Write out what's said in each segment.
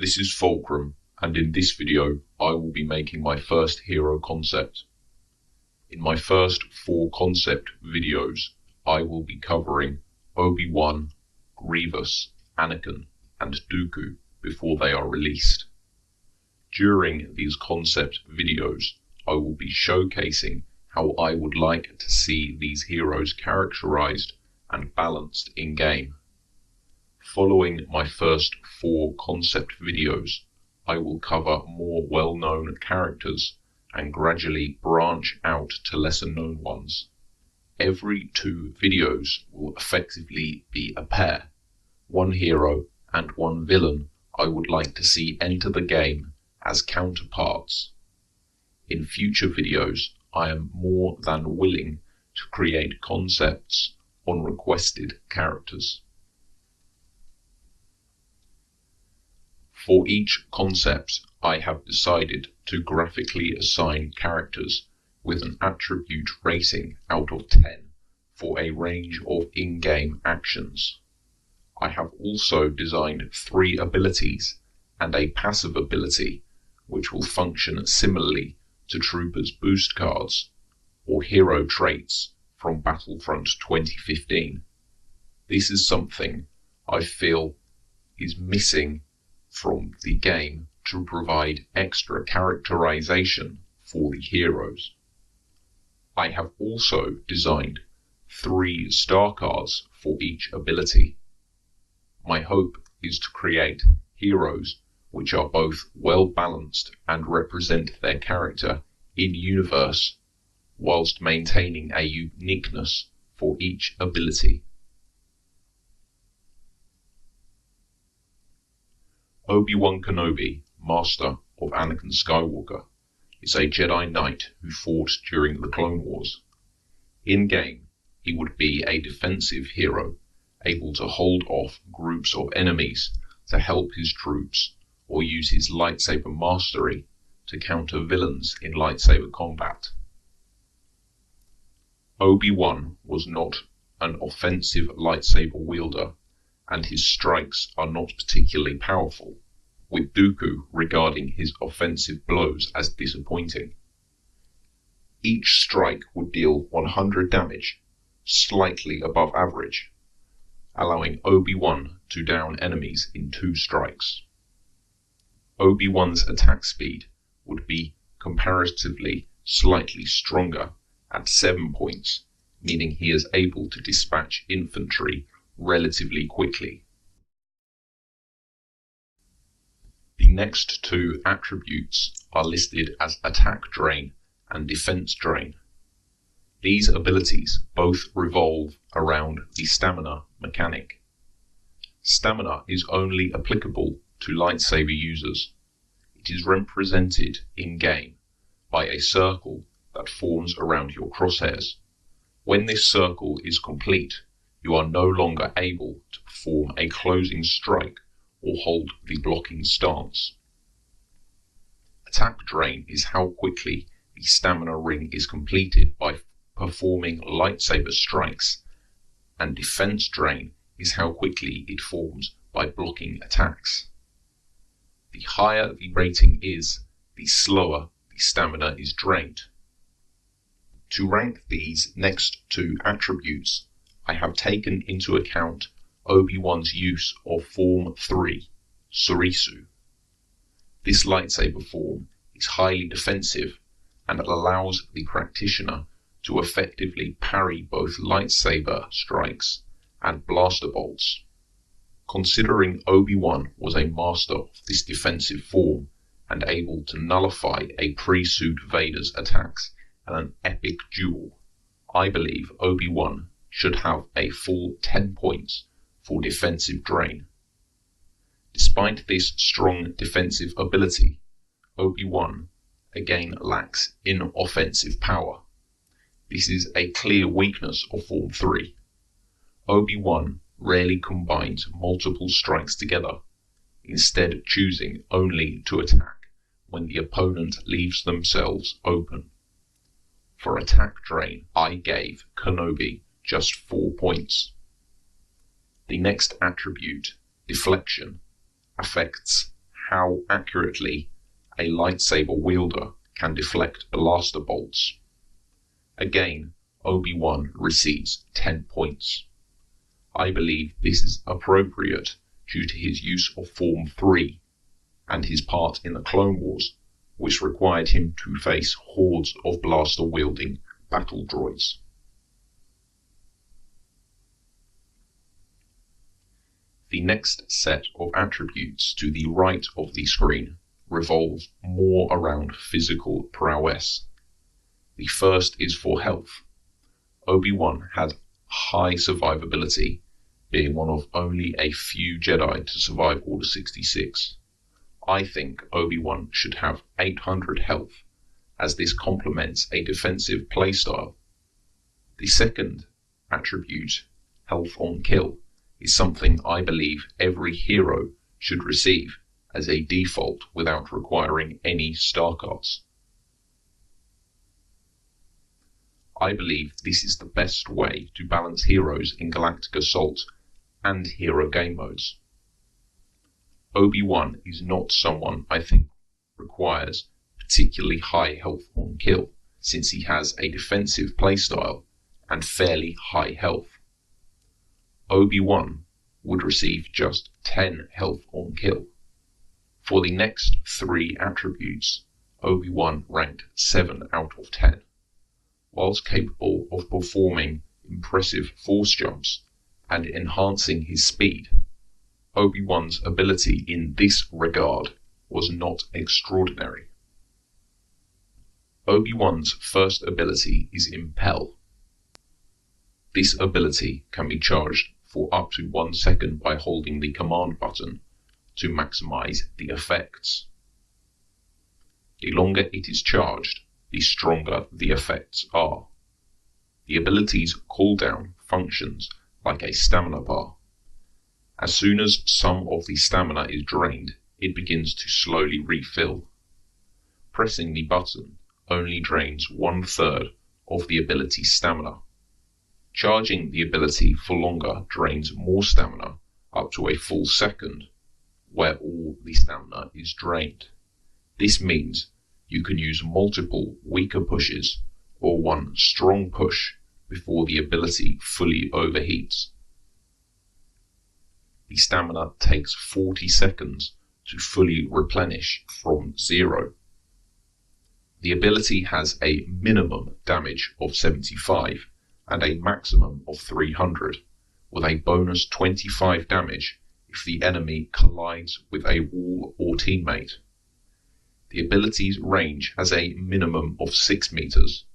This is Fulcrum, and in this video I will be making my first hero concept. In my first 4 concept videos I will be covering Obi Wan, Grievous, Anakin and Dooku before they are released. During these concept videos I will be showcasing how I would like to see these heroes characterized and balanced in game. Following my first 4 concept videos, I will cover more well-known characters and gradually branch out to lesser-known ones. Every 2 videos will effectively be a pair, 1 hero and 1 villain I would like to see enter the game as counterparts. In future videos, I am more than willing to create concepts on requested characters. For each concept, I have decided to graphically assign characters with an attribute rating out of 10 for a range of in-game actions. I have also designed 3 abilities and a passive ability which will function similarly to Troopers boost cards or hero traits from Battlefront 2015. This is something I feel is missing from the game to provide extra characterization for the heroes. I have also designed 3 star cards for each ability. My hope is to create heroes which are both well balanced and represent their character in universe, whilst maintaining a uniqueness for each ability. Obi Wan Kenobi, Master of Anakin Skywalker, is a Jedi Knight who fought during the Clone Wars. In-game, he would be a defensive hero, able to hold off groups of enemies to help his troops, or use his lightsaber mastery to counter villains in lightsaber combat. Obi-Wan was not an offensive lightsaber wielder, and his strikes are not particularly powerful, with Dooku regarding his offensive blows as disappointing. Each strike would deal 100 damage, slightly above average, allowing Obi-Wan to down enemies in 2 strikes. Obi-Wan's attack speed would be comparatively slightly stronger at 7 points, meaning he is able to dispatch infantry relatively quickly. The next 2 attributes are listed as attack drain and defense drain. These abilities both revolve around the stamina mechanic. Stamina is only applicable to lightsaber users. It is represented in-game by a circle that forms around your crosshairs. When this circle is complete, you are no longer able to perform a closing strike or hold the blocking stance. Attack drain is how quickly the stamina ring is completed by performing lightsaber strikes, and defense drain is how quickly it forms by blocking attacks. The higher the rating is, the slower the stamina is drained. To rank these next 2 attributes, I have taken into account Obi-Wan's use of Form 3, Surisu. This lightsaber form is highly defensive and allows the practitioner to effectively parry both lightsaber strikes and blaster bolts. Considering Obi-Wan was a master of this defensive form and able to nullify a pre-suit Vader's attacks in an epic duel, I believe Obi-Wan should have a full 10 points for defensive drain. Despite this strong defensive ability, Obi-Wan again lacks offensive power. This is a clear weakness of Form 3. Obi-Wan rarely combines multiple strikes together, instead choosing only to attack when the opponent leaves themselves open. For attack drain, I gave Kenobi just 4 points. The next attribute, deflection, affects how accurately a lightsaber wielder can deflect blaster bolts. Again, Obi Wan receives 10 points. I believe this is appropriate due to his use of Form 3 and his part in the Clone Wars, which required him to face hordes of blaster-wielding battle droids. The next set of attributes to the right of the screen revolves more around physical prowess. The first is for health. Obi-Wan had high survivability, being one of only a few Jedi to survive Order 66. I think Obi-Wan should have 800 health, as this complements a defensive playstyle. The second attribute, health on kill, is something I believe every hero should receive as a default without requiring any star cards. I believe this is the best way to balance heroes in Galactic Assault and hero game modes. Obi-Wan is not someone I think requires particularly high health on kill, since he has a defensive playstyle and fairly high health. Obi-Wan would receive just 10 health on kill. For the next 3 attributes, Obi-Wan ranked 7 out of 10. Whilst capable of performing impressive force jumps and enhancing his speed, Obi-Wan's ability in this regard was not extraordinary. Obi-Wan's first ability is Impel. This ability can be charged for up to 1 second by holding the command button to maximize the effects. The longer it is charged, the stronger the effects are. The ability's cooldown functions like a stamina bar. As soon as some of the stamina is drained, it begins to slowly refill. Pressing the button only drains 1/3 of the ability's stamina. Charging the ability for longer drains more stamina up to a full second, where all the stamina is drained. This means you can use multiple weaker pushes or one strong push before the ability fully overheats. The stamina takes 40 seconds to fully replenish from 0. The ability has a minimum damage of 75 and a maximum of 300, with a bonus 25 damage if the enemy collides with a wall or teammate. The ability's range has a minimum of 6 meters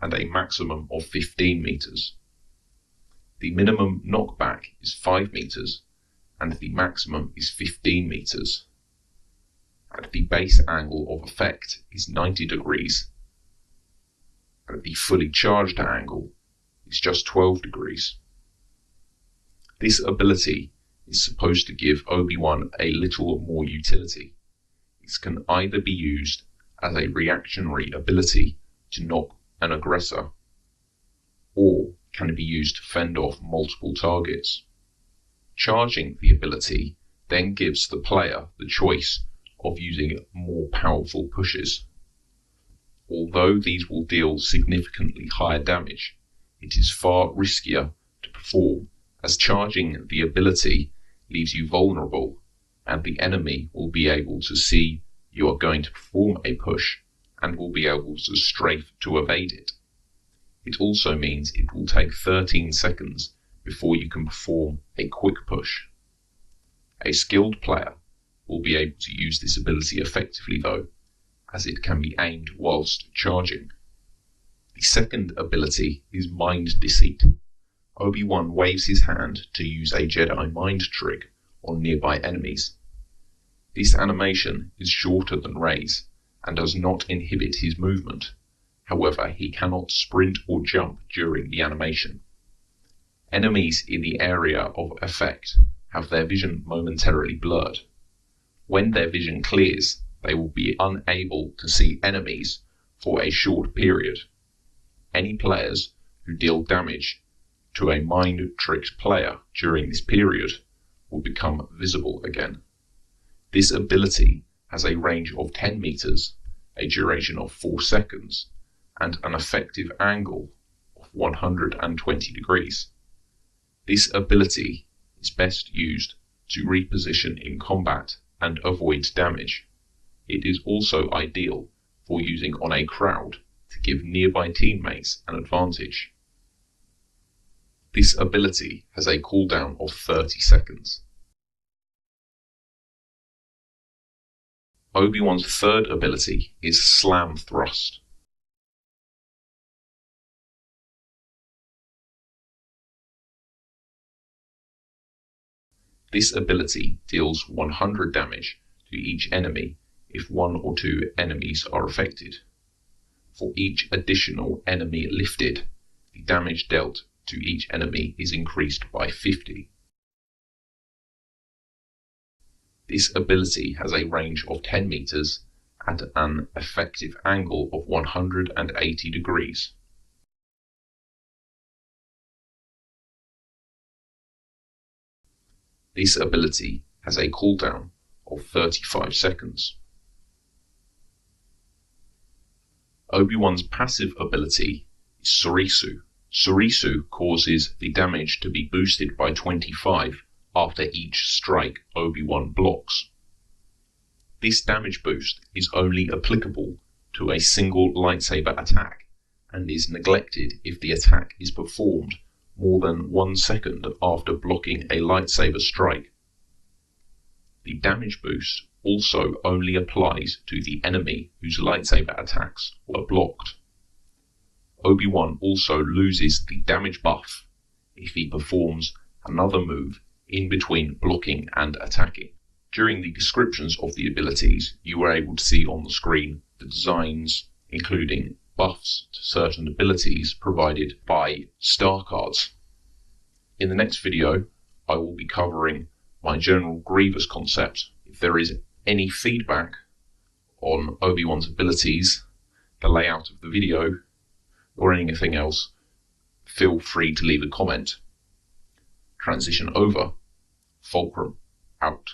and a maximum of 15 meters. The minimum knockback is 5 meters and the maximum is 15 meters. And the base angle of effect is 90 degrees, and the fully charged angle is just 12 degrees. This ability is supposed to give Obi-Wan a little more utility. It can either be used as a reactionary ability to knock an aggressor, or can be used to fend off multiple targets. Charging the ability then gives the player the choice of using more powerful pushes. Although these will deal significantly higher damage, it is far riskier to perform, as charging the ability leaves you vulnerable and the enemy will be able to see you are going to perform a push and will be able to strafe to evade it. It also means it will take 13 seconds before you can perform a quick push. A skilled player will be able to use this ability effectively though, as it can be aimed whilst charging. The second ability is Mind Deceit. Obi-Wan waves his hand to use a Jedi mind trick on nearby enemies. This animation is shorter than Rey's and does not inhibit his movement. However, he cannot sprint or jump during the animation. Enemies in the area of effect have their vision momentarily blurred. When their vision clears, they will be unable to see enemies for a short period. Any players who deal damage to a mind-tricked player during this period will become visible again. This ability has a range of 10 meters, a duration of 4 seconds, and an effective angle of 120 degrees. This ability is best used to reposition in combat and avoid damage. It is also ideal for using on a crowd to give nearby teammates an advantage. This ability has a cooldown of 30 seconds. Obi Wan's third ability is Slam Thrust. This ability deals 100 damage to each enemy if 1 or 2 enemies are affected. For each additional enemy lifted, the damage dealt to each enemy is increased by 50. This ability has a range of 10 meters and an effective angle of 180 degrees. This ability has a cooldown of 35 seconds. Obi Wan's passive ability is Surisu. Surisu causes the damage to be boosted by 25 after each strike Obi Wan blocks. This damage boost is only applicable to a single lightsaber attack and is neglected if the attack is performed more than 1 second after blocking a lightsaber strike. The damage boost also only applies to the enemy whose lightsaber attacks were blocked. Obi Wan also loses the damage buff if he performs another move in between blocking and attacking. During the descriptions of the abilities, you were able to see on the screen the designs, including buffs to certain abilities provided by star cards. In the next video, I will be covering my General Grievous concept. If there is any feedback on Obi Wan's abilities, the layout of the video, or anything else, feel free to leave a comment. Transition over. Fulcrum out.